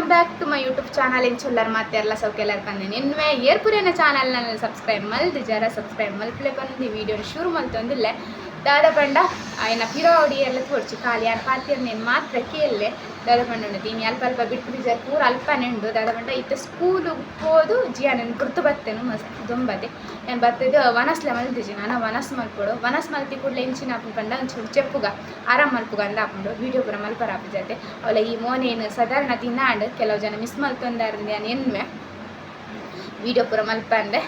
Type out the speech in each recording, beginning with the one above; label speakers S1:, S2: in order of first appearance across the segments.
S1: Welcome back to my YouTube channel ಎಂಚುಲ್ಲರ್ ಮತ್ತೆ ಎಲ್ಲ ಸೌಖ್ಯ ಪನ್ನೆ ನಿನ್ನೆ ಏರ್ಪುರಿನ ಚಾನಲ್ನ ಸಬ್ಸ್ಕ್ರೈಬ್ ಮಲ್ದು ಜರ ಸಬ್ಸ್ಕ್ರೈಬ್ ಮಲ್ಪಲೆ ಬಂದು ವಿಡಿಯೋ ಶುರು ಮಲ್ತೊಂದಿಲ್ಲ ದಾದ ಪಂಡ ಆಯ್ನ ಪಿರೋಡಿ ಎಲ್ಲ ತೋರ್ಚಿ ಖಾಲಿ ಯಾರು ಪಾತಿರ್ నేను ಮಾತ್ರ ಕೇಳಲೆ ದಾದ ಪಂಡ ಉಂಟು ಇನ್ನು ಅಲ್ಪ ಅಲ್ಪ ಬಿಟ್ಟು ಬಿಜಾರು ಪೂರ ಅಲ್ಪನೇ ಉಂಡು ದಾದ ಪಂಡ ಇತ್ತು ಸ್ಕೂಲು ಹೋದು ಜಿಯಾ ನಾನು ಗುರ್ತು ಬರ್ತೇನೆ ಮಸ್ತ್ ದೊಂಬದೆ ನಾನು ಬರ್ತದ್ದು ವನಸ್ಲೆ ಮಲ್ತಿಜಿ ನಾನು ವನಸ್ ಮಲ್ಪಡು ವನಸ್ ಮಲ್ತಿ ಕೂಡಲೇ ಎಂಚಿನ ಹಾಕೊಂಡು ಪಂಡ ಒಂಚೂರು ಚೆಪ್ಪುಗ ಆರಾಮ್ ಮಲ್ಪುಗ ಅಂದ ಹಾಕೊಂಡು ವೀಡಿಯೋ ಪೂರ ಮಲ್ಪರ ಹಾಪಿಜಾತೆ ಅವಳ ಈ ಮೋನೇನು ಸಾಧಾರಣ ತಿನ್ನಾಂಡು ಕೆಲವು ಜನ ಮಿಸ್ ಮಲ್ತೊಂದಾರಂದು ನಾನು ಎನ್ವೆ ವೀಡಿಯೋ ಪೂರ ಮಲ್ಪಂಡೆ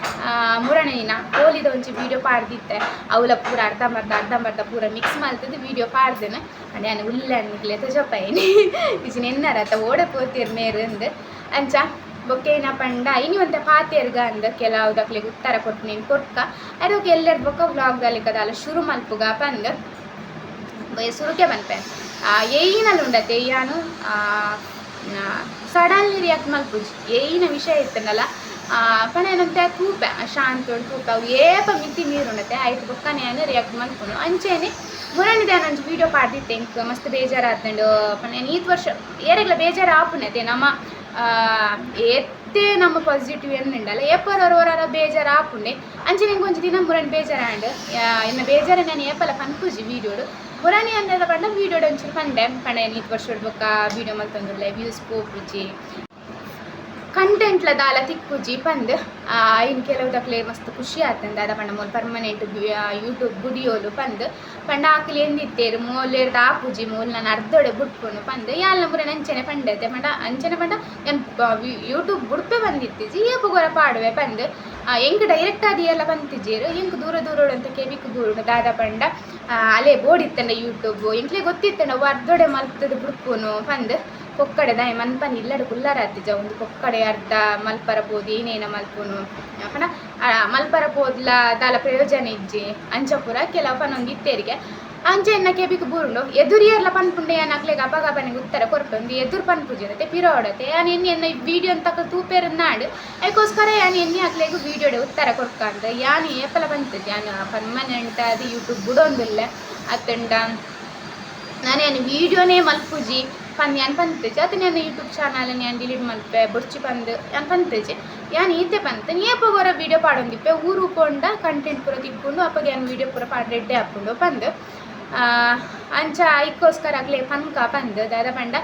S1: ಮೂರನೇ ದಿನ ಹೋಲಿದ ಒಂಚು ವೀಡಿಯೋ ಪಾಡ್ದಿತ್ತೆ ಅವಳ ಪೂರ ಅರ್ಧಂಬರ್ಧ ಪೂರ ಮಿಕ್ಸ್ ಮಲ್ತದ್ದು ವೀಡಿಯೋ ಪಾಡ್ದೇನೆ ನಾನು ಉಲ್ಲಣ್ಣಿಗ್ಲೆ ತಜಪಾಯಿನಿ ಇಜಿನ ಎನ್ನಾರತ್ತ ಓಡ ಪೋತಿರ್ ಮೇರು ಅಂದು ಅಂಚ ಬೊಕ್ಕೇನ ಪಂಡ ಇನಿ ಒಂತ ಪಾತೇರ್ಗ ಅಂದ ಕೆಲವುದಕ್ಲೆ ಉತ್ತರ ಕೊಟ್ಟು ನೀನು ಕೊಟ್ಕ ಅದಕ್ಕೆ ಎಲ್ಲರ ಬೊಕ್ಕ ವ್ಲಾಗ್ದಲ್ಲಿ ಕದಾಲ ಶುರು ಮಲ್ಪುಗ ಪಂದು ಸುರುಕೆ ಬಂದ್ಪೆ ಏಯ್ನಲ್ಲಿ ಉಂಡತ್ತೆ ಯಾನು ಸಡನ್ಲಿ ರಿಯಾಕ್ಟ್ ಮಲ್ಪುಜಿ ಏಯ್ನ ವಿಷಯ ಇತ್ತನಲ್ಲ ಪಣೇನಂತೆ ತೂಪೆ ಶಾಂತೋಡು ತೂಪ ಅವು ಏಪ ಮಿತಿ ಮೀರುಂಡತೆ ಆಯ್ತು ಬೊಕ್ಕನೆ ನಾನು ರಿಯಾಕ್ಟ್ ಮಲ್ಪುನು ಅಂಚೇನೆ ಮುರಣಿದೆ ನಾನು ವೀಡಿಯೋ ಪಾಡ್ದಿತ್ತೆ ಇಂಕ ಮಸ್ತ್ ಬೇಜಾರಾತಂಡು ಪಣೇನು ಈ ವರ್ಷ ಏರೆಗ್ಲ ಬೇಜಾರು ಆಪುನತೆ ನಮ್ಮ ಎತ್ತೇ ನಮ್ಮ ಪಾಸಿಟಿವ್ ಏನುಂಡಲ್ಲ ಏಪರವರ ಬೇಜಾರು ಆಪುಂಡೆ ಅಂಚೆ ನಿಂಗೆ ಒಂಚು ದಿನ ಮುರಣಿ ಬೇಜಾರಾಂಡು ಇನ್ನು ಬೇಜಾರ ನಾನು ಏಪಲ್ಲ ಪನ್ಪುಜಿ ವೀಡಿಯೋಡು ಮುರಣಿ ಅನ್ನದ ಪಂಡ ವೀಡಿಯೋಡು ಒಂಚೂರು ಪಂಡೆ ಪಣೇನು ಈ ವರ್ಷ ಬೊಕ್ಕ ವೀಡಿಯೋ ಮಲ್ತೊಂದುಲ್ಲೆ ವ್ಯೂಸ್ ಪೋಪುಜಿ ಕಂಟೆಂಟ್ಲ ದಾಲ ತಿಕ್ಕುಜಿ ಪಂದು ಇನ್ನು ಕೆಲವುದಕ್ಲೆ ಮಸ್ತ್ ಖುಷಿ ಆತಂದ ಅದ ಪಂಡ ಮೂಲ ಪರ್ಮನೆಂಟ್ ಯೂಟ್ಯೂಬ್ ವಿಡಿಯೋಲು ಪಂದು ಪಂಡ ಆಕಲಿ ಎಂದಿತ್ತೇರು ಮೂಲೇರ್ದು ಆಪುಜಿ ಮೂಲ ನಾನು ಅರ್ಧೊಡೆ ಬಿಟ್ಕೊಂಡು ಪಂದು ಯಾಲ ಮುರ ಅಂಚನೆ ಪಂಡೈತೆ ಪಂಡ ಅಂಚನೆ ಪಂಡ ನಾನು ಯೂಟ್ಯೂಬ್ ಬಿಡ್ಪೆ ಬಂದಿತ್ತಿಜಿ ಏಪುಗೊರ ಪಾಡುವೆ ಪಂದು ಎಂಕ್ ಡೈರೆಕ್ಟ್ ಆದಿ ಎಲ್ಲ ಬಂತಿಜೀರು ಎಂಕ್ ದೂರ ಅಂತ ಕೆಬಿಕ್ ದೂರ ದಾದ ಪಂಡ ಅಲೆ ಬೋಡಿತ್ತಂಡ ಯೂಟ್ಯೂಬ್ ಎಂಕ್ಲೆ ಗೊತ್ತಿತ್ತಂಡ ಅರ್ಧೊಡೆ ಮಲ್ತದ ಬಿಡ್ಪುನು ಪಂದು ಕೊಕ್ಕಡೆ ದಾಯ ಮನ್ಪನ ಇಲ್ಲಡು ಕುಲ್ಲಾರಾತಿಜ ಒಂದು ಕೊಕ್ಕಡೆ ಅರ್ಧ ಮಲ್ಪರ ಪೋದು ಏನೇನ ಮಲ್ಪುನು ಪಂಡ ಮಲ್ಪರ ಪೋದ್ಲ ದಾಲ ಪ್ರಯೋಜನ ಇಜ್ಜಿ ಅಂಚಪುರ ಕೆಲವು ಪನೊಂದು ಇತ್ತೇರಿಗೆ ಅಂಚೆ ಎನ್ನ ಕೆಬಿಕ್ ಬೂರುಂಡು ಎದುರಿಯರ್ಲ ಪನ್ಪುಂಡೆ ಏನು ಹಾಕ್ಲೆಗೆ ಅಪಗಪನಿಗೆ ಉತ್ತರ ಕೊರಟೊಂದು ಎದುರು ಪನ್ಪುಜಿರತ್ತೆ ಪಿರೋಡತ್ತೆ ಯಾನು ಎನ್ನ ವೀಡಿಯೋ ತಕ್ಕ ತೂಪೇರು ನಾಡು ಅದಕ್ಕೋಸ್ಕರ ಯಾನು ಎಣ್ಣೆ ಹಾಕ್ಲೆಗೂ ವೀಡಿಯೋಡೆ ಉತ್ತರ ಕೊಡ್ಕಂದ ಯಾನು ಏಪಲ ಬಂತದ್ದು ಯಾನು ಪರ್ಮನೆಂಟ್ ಅದು ಯೂಟ್ಯೂಬ್ ಬಿಡೋಂದಿಲ್ಲ ಅತ್ತಂಡ ನಾನು ವೀಡಿಯೋನೇ ಮಲ್ಪುಜಿ ಪಂದು ಯಾನು ಪಂತಜಿ ಅದು ನಾನು ಯೂಟ್ಯೂಬ್ ಚಾನಲ್ ನಾನು ಡಿಲೀಟ್ ಮಲ್ಪೆ ಬುಡ್ಚಿ ಪಂದು ಯಾನು ಪಂತಜಿ ಯಾನು ಈತೆ ಪಂತ ಏಪಗೋರ ವೀಡಿಯೋ ಪಾಡೊಂದಿಪ್ಪೆ ಊರು ಕೊಂಡ ಕಂಟೆಂಟ್ ಪೂರ ತಿಕ್ಕೊಂಡು ಅಪ್ಪಗೆ ಯಾನು ವೀಡಿಯೋ ಪೂರ ಪಾಡ ರೆಡ್ಡೆ ಹಾಕ್ಕೊಂಡು ಪಂದು ಅಂಚ ಐಕ್ಕೋಸ್ಕರ ಆಗ್ಲೇ ಪನ್ಕ ಪಂದು ದಾದ ಪಂಡ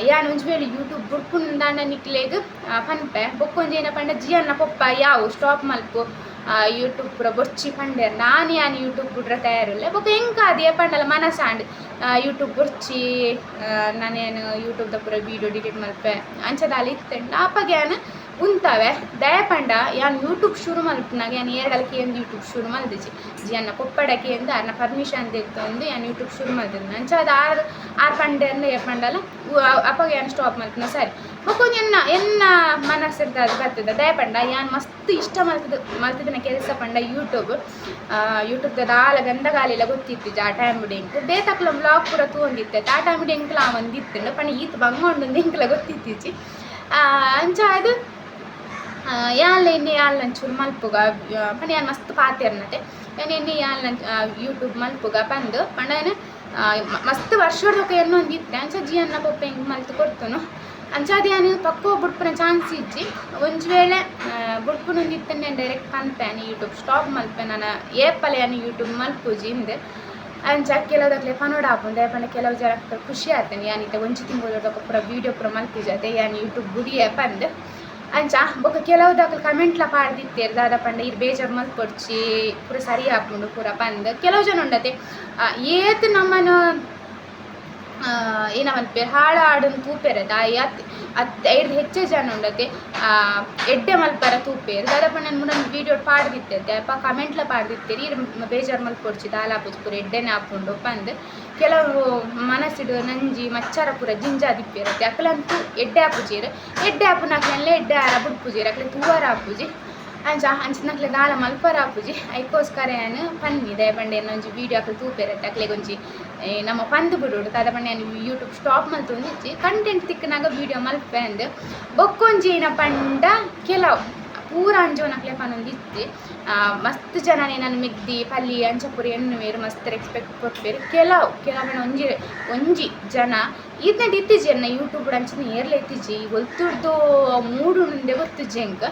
S1: ಯಾನು ಒಂಜು ವೇಳೆ ಯೂಟ್ಯೂಬ್ ಬುಡ್ಪುಂದಾಂಡ ನಿಕ್ಲೆಗ್ ಪನ್ಪೆ ಬೊಕ್ಕೊಂಜೇನ ಪಂಡ ಜಿಯನ್ನ ಪೊಪ್ಪ ಯಾವು ಸ್ಟಾಪ್ ಮಲ್ಪು ಯೂಟ್ಯೂಬ್ ಪೂರ ಬೊಚ್ಚಿ ಪಂಡೇರು ನಾನು ಯಾನು ಯೂಟ್ಯೂಬ್ ಬಿಡ್ರೆ ತಯಾರಿಲ್ಲ ಬೊಕ್ಕ ಹೆಂಗಾದ ಪಂಡಲ್ಲ ಮನಸ್ಸಾಂಡ್ ಯೂಟ್ಯೂಬ್ ಬೊಚ್ಚಿ ನಾನೇನು ಯೂಟ್ಯೂಬ್ದ ಪೂರ ವೀಡಿಯೋ ಡಿಲೀಟ್ ಮಲ್ಪೆ ಅಂಚದಾಲ ಇತ್ತಂಡ ಅಪ್ಪಗೆ ಯಾನು ಉಂತವೆ ದಯಪಂಡ ಯಾನು ಯೂಟ್ಯೂಬ್ ಶುರು ಮಲ್ಪನಾಗ ಯಾನು ಏರ್ಗಲಕ್ಕೆ ಎಂದು ಯೂಟ್ಯೂಬ್ ಶುರು ಮಲ್ದಿಜಿ ಜಿಯನ್ನ ಕೊಪ್ಪಡಕ್ಕೆ ಎಂದು ಅನ್ನ ಪರ್ಮಿಷನ್ ತೆಗ್ದು ಯಾನು ಯೂಟ್ಯೂಬ್ ಶುರು ಮಲ್ತಿದ್ದು ಅಂಚ ಅದು ಆರು ಪಂಡೆ ಅಂದ್ರೆ ಏರ್ಪಂಡಲ್ಲ ಅಪ್ಪಗೆ ಯಾನು ಸ್ಟಾಪ್ ಮಲ್ಪನ ಸರಿ ಮಕ್ಕೊಂದು ಎನ್ನ ಮನಸ್ಸಿರ್ತದೆ ಅದು ಬರ್ತದೆ ದಯಪಂಡ ಯಾನು ಮಸ್ತ್ ಇಷ್ಟ ಮಲ್ತಿದ್ದನ ಕೆಲಸ ಪಂಡ ಯೂಟ್ಯೂಬ್ದ ದಾಲ ಗಂಧಗಾಲೆಲ್ಲ ಗೊತ್ತಿತ್ತು ಆ ಟೈಮ್ ಎಂಕು ಬೇತಕ್ಲ ವ್ಲಾಗ್ ಪೂರ ತಗೊಂಡಿತ್ತೆ ಆ ಟೈಮ್ ಎಂಕ್ಲ ಒಂದಿತ್ತು ಪಂಡ ಈತ ಬಂಗೊಂಡು ಎಂಕ್ಲ ಗೊತ್ತಿತ್ತೀಚಿ ಅಂಚ ಅದು ಯಾಲ್ಲ ಎಣ್ಣೆ ಯಾಲ್ ನಂಚೂರು ಮಲ್ಪುಗ ಪಂಡ ಯಾನು ಮಸ್ತ್ ಪಾತೆರ್ನತೆ ಯಾನು ಎಣ್ಣೆ ಯಾಲ್ ಯೂಟ್ಯೂಬ್ ಮಲ್ಪುಗ ಪಂದು ಪಂಡ ಏನು ಮಸ್ತ್ ವರ್ಷದೊಕ್ಕ ಎಣ್ಣೆ ಒಂದಿತ್ತೆ ಅಂಚ ಜಿಯನ್ನ ಪೊಪ್ಪೆ ಹೆಂಗೆ ಮಲ್ತು ಕೊಡ್ತನು ಅಂಚಾದ ಯಾನು ಪಕ್ಕೋ ಬುಡ್ಪುನ ಚಾನ್ಸ್ ಇಜ್ಜಿ ಒಂಜು ವೇಳೆ ಬುಡ್ಪುನೊಂದಿತ್ತೆ ನಾನು ಡೈರೆಕ್ಟ್ ಪನ್ಪೇನೆ ಯೂಟ್ಯೂಬ್ ಸ್ಟಾಪ್ ಮಲ್ಪೆ ನಾನು ಏಪಲೆ ಯಾನು ಯೂಟ್ಯೂಬ್ ಮಲ್ಪುಜಿ ಹಿಂದೆ ಅಂಚ ಕೆಲವುದಕ್ಲೆ ಪನೋಡ ಹಾಪುಂಡೆ ಪಂಡ ಕೆಲವು ಜನ ಖುಷಿ ಆಗ್ತೇನೆ ಯಾನಿತ್ತೆ ಒಂಚು ತಿಂಗಳದೊಕ್ಕ ಪೂರ ವೀಡಿಯೋ ಪೂರ ಮಲ್ಪಿಜತೆ ಯಾನು ಯೂಟ್ಯೂಬ್ ಗುಡಿಯೇ ಪಂದು ಅಂಚ ಬೊಕ್ಕ ಕೆಲವುದಕ್ಲೆ ಕಮೆಂಟ್ಲ ಪಾಡ್ದಿತ್ತೇರು ದಾದ ಪಂಡ ಇದು ಬೇಜಾರು ಮಲ್ಪೊಡ್ಚಿ ಪೂರ ಸರಿ ಹಾಕೊಂಡು ಪೂರ ಪಂದು ಕೆಲವು ಜನ ಉಂಡತೆ ಏತ್ ನಮ್ಮನ್ನು ಏನ ಮಲ್ಪೇರು ಹಾಡಾಡನ್ನು ತೂಪೇರದ ಐದು ಹೆಚ್ಚು ಜನ ಉಂಡತೆ ಎಡ್ಡೆ ಮಲ್ಪರ ತೂಪೇರು ದಾದ ಪಂಡ ನಾನು ವೀಡಿಯೋ ಪಾಡ್ದಿತ್ತೆ ಅಪ್ಪ ಕಮೆಂಟ್ಲ ಪಾಡ್ದಿತ್ತೇರಿ ಇದು ಬೇಜಾರು ಮಲ್ಪೊಡ್ಚಿ ದಾಲ ಹಾಪುಜಿ ಪೂರ ಎಡ್ಡೆನೆ ಹಾಕೊಂಡು ಪಂದು ಕೆಲವು ಮನಸ್ಸಿಡು ನಂಜಿ ಮಚ್ಚಾರ ಪೂರ ಜಿಂಜಾ ದಿಪ್ಪಿರತ್ತೆ ಅಕ್ಲಂತೂ ಎಡ್ಡೆ ಹಾಪುಜೀರು ಎಡ್ಡೆ ಹಾಪುನಾಕ್ಲೆಲ್ಲ ಎಡ್ಡೆ ಆರ ಬುಡ್ಪುಜೀರು ಅಕ್ಲೆ ತೂವಾರ ಹಾಪುಜಿ ಅಂಚಿನಕ್ಲೆ ದಾಲ ಮಲ್ಪರ ಹಾಪುಜಿ ಅದಕ್ಕೋಸ್ಕರ ನಾನು ಪನ್ನಿ ದಯಪಂಡೆ ಒಂಜಿ ವೀಡಿಯೋ ಹಾಕಿ ತೂಪೇರತ್ತೆ ಅಕ್ಲೆಗೆ ಒಂಜಿ ನಮ್ಮ ಪಂದು ಬಿಡೋಡು ದಾದ ಪಂಡೆ ನಾನು ಯೂಟ್ಯೂಬ್ ಸ್ಟಾಪ್ ಮಲ್ತೊಂದಿಚ್ಚಿ ಕಂಟೆಂಟ್ ತಿಕ್ಕನಾಗ ವೀಡಿಯೋ ಮಲ್ಪೆ ಅಂದು ಬೊಕ್ಕೊಂಜಿ ಪಂಡ ಕೆಲವು ಪೂರ ಅಂಜೋನಕ್ಲೆ ಪನೊಂದಿತ್ತೆ ಮಸ್ತ್ ಜನ ನಾನು ಮಿಗ್ದಿ ಪಲ್ಲಿ ಅಂಚಪುರಿ ಎನ್ನುವೇರು ಮಸ್ತ್ ರೆಸ್ಪೆಕ್ಟ್ ಕೊಡ್ಬೇರು ಕೆಲವಣ ಒಂಜಿ ಜನ ಇದನ್ನ ಇತ್ತಿಜಿ ಅನ್ನ ಯೂಟ್ಯೂಬ್ ಅಂಚಿನ ಏರ್ಲ ಎತ್ತಿಜಿ ಗೊತ್ತುಡ್ದು ಮೂಡು ಮುಂದೆ ಗೊತ್ತಿಜ್ಜಿ ಎಂಕ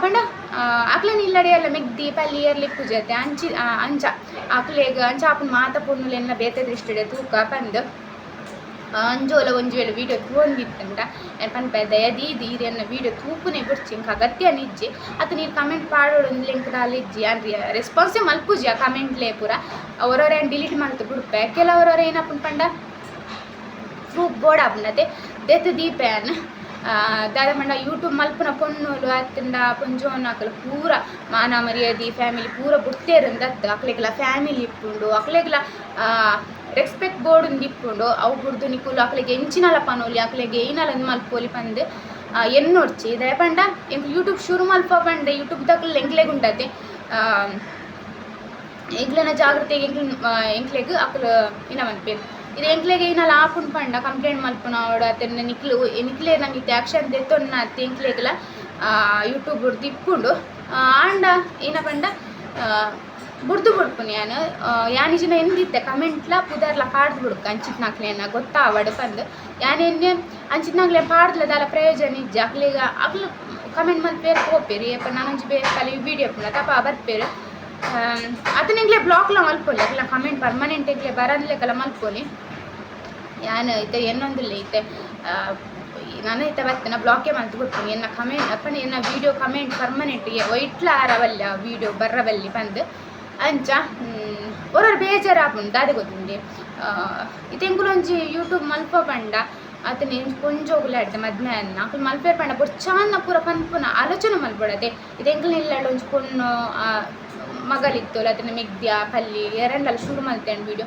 S1: ಪಂಡ ಅಕ್ಲೆನ ಇಲ್ಲಡೆ ಎಲ್ಲ ಮೆಗ್ದಿ ಪಲ್ಲಿ ಏರ್ಲಿ ಪೂಜತೆ ಅಂಚ ಅಕ್ಲೆಗ್ ಅಂಚ ಆಪನ್ ಮಾತ ಪೊನ್ನುಲೆಲ್ಲ ಬೇತೆ ದೃಷ್ಟಿಡೆ ತೂಕ ಪಂದ್ ಅಂಜೋಲ ಒಂಜಿ ವೇಳೆ ವೀಡಿಯೋ ತೂಂದಿತ್ತಂಡ ಪನ್ಪೆದ ದೀದಿ ಇರನ್ನ ವೀಡಿಯೋ ತೂಪುನೆ ಬಿಡ್ಚಿ ಇಂಕ ಅಗತ್ಯ ನಿಜ್ಜಿ ಅತ್ತ ನೀರು ಕಮೆಂಟ್ ಪಾಡೋಡು ಒಂದು ಲಿಂಕ್ ದಾಲಿಜ್ಜಿ ಅನ್ರಿ ರೆಸ್ಪಾನ್ಸೇ ಮಲ್ಪುಜಿ ಆ ಕಮೆಂಟ್ಲೇ ಪೂರ ಅವರವ್ರೇನು ಡಿಲೀಟ್ ಮಾಡ್ತು ಬಿಡ್ಪೆ ಕೆಲವರವ್ರು ಏನಪ್ಪನ್ ಪಂಡ ಪ್ರೂಫ್ ಬೋರ್ಡ್ ಆಪನತೆ ದೆತ್ ದೀಪೆನ್ ದಾದ ಪಂಡ ಯೂಟ್ಯೂಬ್ ಮಲ್ಪುನ ಪೊನ್ನೋಲು ಅತ್ತಂಡ ಪೊಂಜೋನ್ ಅಕಲ್ ಪೂರ ಮಾನ ಮರ್ಯಾದಿ ಫ್ಯಾಮಿಲಿ ಪೂರ ಬುಡ್ತೇರಂದತ್ತು ಅಕ್ಲೆಗ್ಲ ಫ್ಯಾಮಿಲಿ ಇಪ್ಪುಂಡು ಅಕ್ಲೆಗ್ಲ ರೆಸ್ಪೆಕ್ಟ್ ಬೋರ್ಡ್ ಇಪ್ಪುಂಡು ಅವು ಬುಡ್ದು ನಿಕ್ಕುಲು ಅಕ್ಲೆಗೆ ಎಂಚಿನಲ ಪನೋಲಿ ಅಕ್ಲೆಗೆ ಏನಲ ಮಲ್ಪೋಲಿ ಪಂದು ಎನ್ನೋಡ್ಚಿ ದಯಪಂಡ ಎಂಕ್ ಯೂಟ್ಯೂಬ್ ಶುರು ಮಲ್ಪ ಪಂಡ ಯೂಟ್ಯೂಬ್ ದಕ್ಲೆ ಎಂಕ್ಲೆಗ್ ಉಂಟತೆ ಎಂಕ್ಲೆನ ಜಾಗೃತಿಗೆ ಎಂಕ್ಲೆಗ್ ಅಕ್ಲು ಇನ್ನ ಮನ್ಪೇರು ಇದು ಎಂಕ್ಲೆಗೆ ಏನಲ್ಲ ಆಪುನ್ ಪಂಡ ಕಂಪ್ಲೇಂಟ್ ಮಲ್ಪುನ ಅವಡು ಅತನ್ನ ನಿಕ್ಲೆ ನಮಗೆ ಆಕ್ಷನ್ ದೆತ್ತೊನ್ನ ಅತ್ತೆ ಎಂಕ್ಲೆಗ್ಲ ಯೂಟ್ಯೂಬ್ ಬುಡ್ದು ಇಪ್ಪುಂಡು ಆಂಡ ಏನ ಪಂಡ ಬುಡ್ದು ಬುಡ್ಪುನಿ ಯಾನಿಜಿನ ಎಂದಿತ್ತೆ ಕಮೆಂಟ್ಲ ಪುದರ್ಲ ಪಾಡ್ದು ಬುಡ್ಕ ಅಂಚಿತ್ನಾಕ್ಲೇನ ಗೊತ್ತಾವಡು ಪಂದು ಯಾನೆನ್ನೆ ಅಂಚಿತ್ನಾಕ್ಲೆ ಪಾಡ್ಲ ದಾಲ ಪ್ರಯೋಜನ ಇಜ್ಜಿ ಅಕ್ಲೆಗ ಅಕ್ಲು ಕಮೆಂಟ್ ಮಲ್ಪೇರು ಹೋಗ್ಪೇರು ಏಪ ನಾನೊಂಜಿ ಬೇರೆ ಕಲಿ ವೀಡಿಯೋ ಪುನ ತಪ ಬರ್ಪೇರು ಅದನ್ನೆಂಗ್ಲೆ ಬ್ಲಾಕ್ಲ ಮಲ್ಪೊಲಿ ಅಕ್ಲ ಕಮೆಂಟ್ ಪರ್ಮನೆಂಟ್ ಎಂಗ್ಲೆ ಬರದ್ಲೆಕಲ್ಲ ಮಲ್ಪೊಲಿ ಯಾನು ಐತೆ ಎನ್ನೊಂದಿಲ್ಲ ಐತೆ ನಾನು ಐತೆ ಬರ್ತೇನೆ ಬ್ಲಾಕೇ ಮಲ್ತು ಕೊಡ್ತೀನಿ ಎನ್ನ ಕಮೆಂಟ್ ಅಪ್ಪನ ಎನ್ನ ವೀಡಿಯೋ ಕಮೆಂಟ್ ಪರ್ಮನೆಂಟ್ ಒಯ್ಟ್ಲ ಆರವಲ್ಲ ವೀಡಿಯೋ ಬರ್ರವಲ್ಲಿ ಬಂದು ಅಂಚ ಒರರು ಬೇಜಾರಾಪುಂಡು ದಾದೆ ಗೊತ್ತುಂಡಿ ಇತೆಂಗುಲೊಂಜಿ ಯೂಟ್ಯೂಬ್ ಮಲ್ಪ ಪಂಡ ಅತನ ಕೊಂಜೋಗುಲಾಡ್ದೆ ಮದ್ಮೆ ಅನ್ನ ಅಕ್ಲು ಮಲ್ಪೇರ್ ಪಂಡ ಬೊಚ್ಚಾನ್ನ ಪೂರ ಪನ್ಪುನ ಆಲೋಚನೆ ಮಲ್ಪಡದೆ ಇದೆಂಗ್ಲ ಇಲ್ಲಾಡು ಒಂಜಿ ಪೊಣ್ಣು ಮಗಲಿತ್ತೋಲ್ಲ ಅದನ್ನ ಮೆಗ್ದ್ಯ ಪಲ್ಲಿ ಎರಡಲ್ಲ ಶುರು ಮಲ್ತೇನೆ ವೀಡಿಯೋ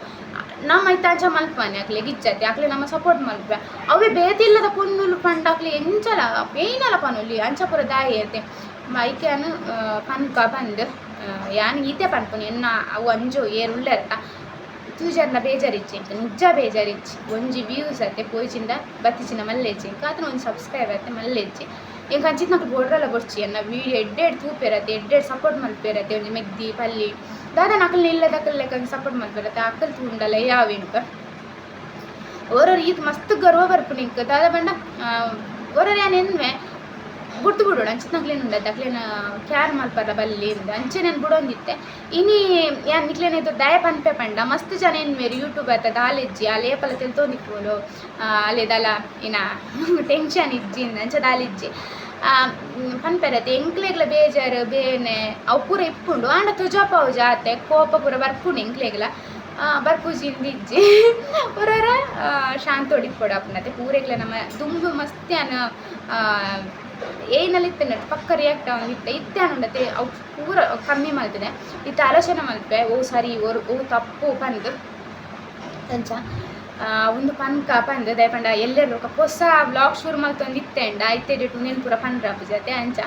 S1: ನಮ್ಮ ಐತಾಂಚ ಮಲ್ಪನೆ ಅಕ್ಲೆ ಗಿಚ್ಚತ್ತೆ ಅಕ್ಲೆ ನಮ್ಮ ಸಪೋರ್ಟ್ ಮಲ್ಪೆ ಅವೇ ಬೇತಿಲ್ಲದ ಪೊನ್ನುಲು ಪಂಡ ಅಕ್ಲೆ ಎಂಚಲ ಪೇಯ್ನಲ ಪನುಲಿ ಅಂಚ ಪೂರ ದಾಯಿ ಐತೆ ಐಕ್ಯಾನು ಪನ್ಕ ಬಂದು ಯಾನು ಈತೆ ಪನ್ಪುನಿ ಎನ್ನ ಅವು ಅಂಜೋ ಏರು ಉಳ್ಳರ್ತ ತೂಜರ್ನ ಬೇಜಾರಿಚ್ಚಿ ಇಂಕ ನಿಜ ಬೇಜಾರಿಚ್ಚಿ ಒಂಜಿ ವ್ಯೂಸ್ ಅತ್ತೆ ಪೋಯ್ಚಿಂದ ಬತ್ತಿಚಿನ ಮಲ್ಲೆಚ್ಚಿ ಇಂಕ ಅದನ್ನ ಒಂದು ಸಬ್ಸ್ಕ್ರೈಬ್ ಅತ್ತೆ ಮಲ್ಲೆಚ್ಚಿ ಇಂಕ ಅಂಚಿತ್ నాకు ಬೋರ್ಡ್ರಲ್ಲ ಬೊಡ್ಚಿ ಅನ್ನ ವೀಡಿಯೋ ಎಡ್ಡೆಡ್ ತೂಪೇರತ್ತೆ ಎಡ್ಡೆಡ್ ಸಪೋರ್ಟ್ ಮಲ್ಪೇರತ್ತೆ ಒಂಜಿ ಮೆಗ್ದಿ ಪಲ್ಲಿ ದಾದ ನಕಲ್ ನಿಲ್ಲದಕ್ಕಲ್ ಲೆಕ್ಕ ಸಪೋರ್ಟ್ ಮಲ್ಪೇರತ್ತೆ ಅಕ್ಕಲ್ ತೂಂಡಲ್ಲ ಯಾವಿಂಕ ಓರೋರು ಈತ್ ಮಸ್ತ್ ಗರ್ವ ಬರ್ಪುನಿ ಇಂಕ ದಾದ ಬಂಡ ಓರೋರು ಯಾನ್ ಎನ್ವೆ ಬುಡ್ದು ಬಿಡೋಣ ಅಂಚಿತ್ ನಕ್ಲೇನು ಉಂಡದ್ದು ಅಕ್ಲೇನ ಕ್ಯಾರ್ ಮಲ್ಪರ ಬಲ್ಲಿಂದ ಅಂಚೆ ನಾನು ಬಿಡೊಂದಿತ್ತೆ ಇನಿ ಯಾನ್ ನಿಕ್ಲೇನೈತು ದಯ ಪನ್ಪೆ ಪಂಡ ಮಸ್ತ್ ಜನ ಎನ್ವೇರು ಯೂಟ್ಯೂಬ್ ಆತ ದಾಲೆಜ್ಜಿ ಆ ಲೇಪಲ ತೆಲ್ತೋಂದಿಕ್ಕೋಲು ಅಲ್ಲೆದಲ್ಲ ಇನ್ನ ಟೆನ್ಷನ್ ಇಜ್ಜಿಂದ ಅಂಚ ದಾಲಿಜ್ಜಿ ಪನ್ಪೆರತ್ತೆ ಎಂಕ್ಲೆಗ್ಲ ಬೇಜಾರು ಬೇನೆ ಅವು ಪೂರ ಇಪ್ಪುಂಡು ಆಂಡ ತುಜಾಪ ಅವು ಜಾತೆ ಕೋಪ ಪೂರ ಬರ್ಪುಂಡು ಎಂಕ್ಲೆಗ್ಲ ಬರ್ಪುಜಿಂದಿಜ್ಜಿ ಪೂರರ ಶಾಂತ ಹೊಡಿಪೊಡು ಅಪ್ಪನತ್ತೆ ಪೂರೆಗ್ಲ ನಮ್ಮ ದುಂಬು ಮಸ್ತ್ಯಾನ ಏನಲ್ಲಿತ್ತೇನೆ ಪಕ್ಕ ರಿಯಾಕ್ಟ್ ಆಗುತ್ತೆ ಇತ್ತೇನುಂಡತೆ ಅವು ಪೂರ ಕಮ್ಮಿ ಮಾಡ್ತದೆ ಇತ್ತು ಆಲೋಚನೆ ಮಲ್ಪೆ ಓ ಸರಿ ಓ ತಪ್ಪು ಪಂದು ಅಂಚ ಒಂದು ಪನ್ಕ ಪಂದು ದಯಪಂಡ ಎಲ್ಲರೂ ಹೊಸ ಬ್ಲಾಗ್ ಶುರು ಮಲ್ತೊಂದಿತ್ತೇಂಡ ಐತೆಡೆ ಟುನೇನು ಪೂರ ಪಂಡ್ರ ಪೂಜತೆ ಅಂಚ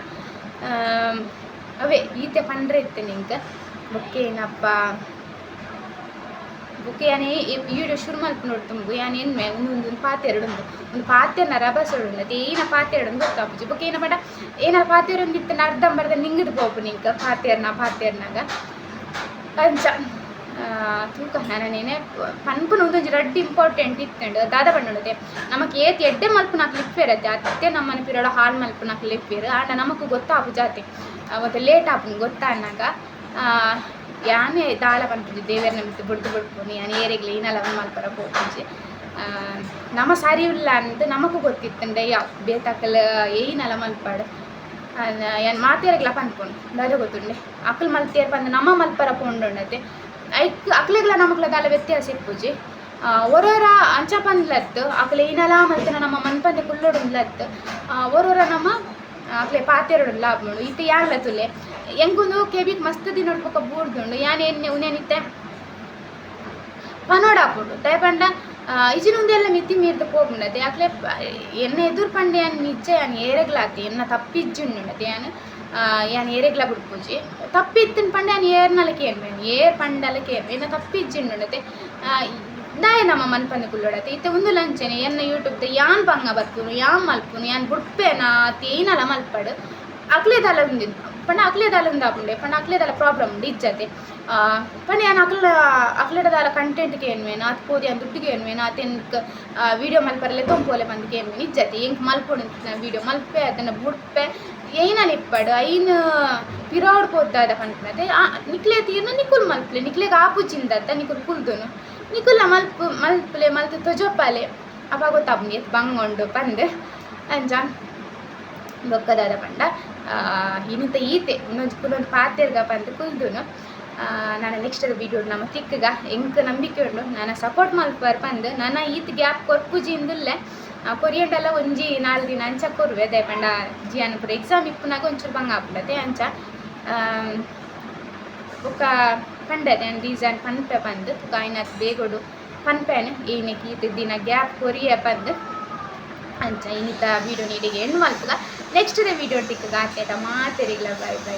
S1: ಅವೇ ಈತೆ ಪಂಡ್ರೆ ಇತ್ತೆ ನಿಂಗೆ ಬೊಕ್ಕೆ ಏನಪ್ಪ ಬುಕ್ಕೆ ಯಾನೇ ವೀಡಿಯೋ ಶುರು ಮಲ್ಪು ನೋಡ್ತುಂಬು ಯಾನ್ ಎನ್ಮೆ ಒಂದು ಪಾತೆ ಎರಡುಂದು ಒಂದು ಪಾತೆನ ರಭಸೋಡುಂಡು ಏನ ಪಾತೆ ಎರಡು ಗೊತ್ತಾಪುಜಿ ಬುಕ್ಕೆ ಏನ ಬೇಡ ಏನಾರ ಪಾತೆ ಎರಡು ಇತ್ತು ಅರ್ಧಂಬರ್ಧ ನಿಂಗದು ಪೋಪು ನಿಂಕ ಪಾತೆರ್ನಾಗ ಅಂಚ ತೂಕ ನಾನೇನೆ ಪನ್ಪುನ ಒಂದೊಂಜಿ ರಡ್ಡು ಇಂಪಾರ್ಟೆಂಟ್ ಇತ್ತಂಡು ದಾದ ಪಂಡುಂಡತೆ ನಮಕ್ ಏತ್ ಎಡ್ಡೆ ಮಲ್ಪು ನಾಕು ಲಿಪ್ಪೇರತ್ತೆ ಅತ್ತೆ ನಮ್ಮನ ಪಿರಡ ಹಾಲ್ ಮಲ್ಪು ನಾಕು ಲಿಪ್ಪೇರು ಆಂಡ ನಮಕ್ ಗೊತ್ತಾಪು ಜಾತಿ ಮತ್ತೆ ಲೇಟ್ ಆಪುನ್ ಗೊತ್ತಾನಾಗ ಯಾನೇ ದಾಳ ಪನ್ಪುಜಿ ದೇವೇರ್ನ ಮಿತ್ತು ಬುಡ್ದು ಬುಡ್ಪುನಿ ಯಾನ್ ಏರೆಗ್ಲ ಏನಲ್ಲ ಮಲ್ಪರ ಪೋಪುಜಿ ನಮ್ಮ ಸರಿ ಇಲ್ಲ ಅಂತ ನಮಗೂ ಗೊತ್ತಿತ್ತಂಡೆ ಬೇತಾಕಲ್ ಏನಲ್ಲ ಮಲ್ಪಾಡು ಯಾನ್ ಮಾತೇರೆಗ್ಲ ಪನ್ಪುಂಡು ದಾದ ಗೊತ್ತುಂಡೆ ಅಕ್ಲು ಮಲ್ತೇರ್ ಪಂದು ನಮ್ಮ ಮಲ್ಪರ ಪೋಂಡುಂಡತೆ ಅಕ್ಲೆಗ್ಲ ನಮಗ್ಲ ದಾಲ ವ್ಯತ್ಯಾಸ ಇಪ್ಪುಜಿ ಒರೋರ ಅಂಚ ಪಂದ್ಲತ್ತು ಅಕ್ಲೆ ಏನಲ್ಲ ಮಲ್ತನ ನಮ್ಮ ಮನ್ಪಂದೆ ಕುಲ್ಲೊಡುಂದ್ಲತ್ತು ಒರೋರ ನಮ್ಮ ಅಕ್ಲೆ ಪಾತೆರಡು ಲಾಭ ಇತ್ತೆ ಯಾನ್ಲ ತುಲೆ ಎಂಗೊಂದು ಕೆಬಿಕ್ ಮಸ್ತ್ ದಿನ ನೋಡ್ಬೇಕ ಬೂಡ್ದುಂಡು ಯಾನ್ ಎಣ್ಣೆ ಉನೇನಿತ್ತೆ ಪನೋಡಾಪುಂಡು ದಯಪಂಡ ಇಜಿನುಂದೆಲ್ಲ ಮಿತಿ ಮೀರ್ದು ಹೋಗ್ಬಿಡತ್ತೆ ಅಕ್ಲೆ ಎನ್ನ ಎದುರು ಪಂಡೆ ಯಾನ್ ನಿಜ ಯಾನ್ ಏರೆಗ್ಲಾತಿ ಎನ್ನ ತಪ್ಪಿಜ್ಜುಂಡುಂಡತೆ ಯಾನ್ ಏರೆಗ್ಲ ಬಿಡ್ಪುಜಿ ತಪ್ಪಿತ್ತಿನ ಪಂಡೆ ಯಾನ್ ಏರ್ನಲ್ಲ ಕೇರ್ಬೇನು ಏರ್ ಪಂಡಲ್ಲ ಕೇರ್ಬೆ ಎನ್ನ ತಪ್ಪಿಜ್ಜುಂಡುಂಡತೆ ದಾಯ ನಮ್ಮ ಮನ್ಪಂದು ಕುಲ್ಲೊಡತೆ ಇತ್ತೆ ಒಂದು ಲಂಚನೆ ಎನ್ನ ಯೂಟ್ಯೂಬ್ದ ಯಾನ್ ಪಂಗ ಬರ್ಪುನು ಯಾನ್ ಮಲ್ಪುನು ಯಾನ್ ಬುಡ್ಪೇನ ತೇನಲ್ಲ ಮಲ್ಪಡು ಅಕ್ಲೇದಾಲ ఉంది ಪಂಡ ಅಕ್ಲೇದಾಲ ಉಂದಾಪುಂಡೆ ಪಂಡ ಅಕ್ಲೇದಾಲ ಪ್ರಾಬ್ಲಮ್ ಉಂಡು ಇಜ್ಜತೆ ಪಂಡ ಯಾನು ಅಕ್ಲೇಡದಾಲ ಕಂಟೆಂಟ್ಗೆ ಏನ್ವೇನು ಅದು ಪೋದಿ ಅಂತ ದುಡ್ಡಿಗೆ ಏನ್ವೇನು ಅತೆನ್ಕ ವೀಡಿಯೋ ಮಲ್ಪರಲೆ ತೊಂಪೋಲೆ ಬಂದಿಗೆ ಏನ್ವೇನು ಇಜ್ಜತೆ ಎಂಕ್ ಮಲ್ಪೊಡು ವೀಡಿಯೋ ಮಲ್ಪೆ ಅದನ್ನು ಬುಡ್ಪೆ ಏನಲ್ಲಿ ಇಪ್ಪಡು ಐನು ಪಿರಾವಡ್ ಪೋದ್ದಾದ ಪಂಪನತೆ ನಿಕ್ಲೆ ತೀರ್ನ ನಿಕುಲ್ ಮಲ್ಪಲೆ ನಿಕ್ಲೆಗೆ ಆಪುಜಿಂದತ್ತ ನಿಕುಲ್ ಕುಲ್ದುನು ನಿಕುಲ್ಲ ಮಲ್ಪಲೆ ಮಲ್ತು ತೊಜೊಪ್ಪಲೆ ಅವಾಗ ಗೊತ್ತಾಪುಂಡು ಎತ್ ಬಂಗೊಂಡು ಪಂದು ಅಂಚ ಬೊಕ್ಕದಾದ ಪಂಡ ಇನ್ನಿತ ಈತೆ ಇನ್ನೊಂದು ಪಾತೆರ್ಗ ಪಂದು ಕುಲ್ದುನು ನಾನು ನೆಕ್ಸ್ಟ್ ವೀಡಿಯೋ ನಮ್ಮ ತಿಕ್ಕಗ ಎಂಕ್ ನಂಬಿಕೆ ಉಂಡು ನಾನು ಸಪೋರ್ಟ್ ಮಲ್ಪರ್ ಪಂದು ನನ್ನ ಈತ್ ಗ್ಯಾಪ್ ಕೊರ್ಪುಜಿಂದುಲ್ಲೆ ಕೊರಿಯಂಡೆಲ್ಲ ಒಂಜಿ 4 ದಿನ ಅಂಚ ಕೊರ್ವೆ ಅದೇ ಪಂಡ ಜಿಯಾನ ಪೂರ ಎಕ್ಸಾಮ್ ಇಪ್ಪುನಾಗ ಒಂಚೂರು ಬಂಗ ಆಪುಂಡತೆ ಅಂಚ ಬೊಕ್ಕ ಪಂಡದೆ ರೀಸನ್ ಪನ್ಪೆ ಪಂದು ತುಕ ಐನತ್ ಬೇಗೊಡು ಪನ್ಪೆನೆ ಏನಕ್ಕೆ ಈತ ದಿನ ಗ್ಯಾಪ್ ಕೊರಿಯ ಪಂದು ಅಂಚ ಇನ್ನಿತ ವೀಡಿಯೋ ನೀಡಿಗೆ ಹೆಣ್ಣು ಮಲ್ಪಗ ನೆಕ್ಸ್ಟ್ ವೀಡಿಯೋ ಟಿಕ್ಕಗ ಆಚೆಟ ಮಾತೆರಿಗ್ಲ ಬೈ ಬೈ.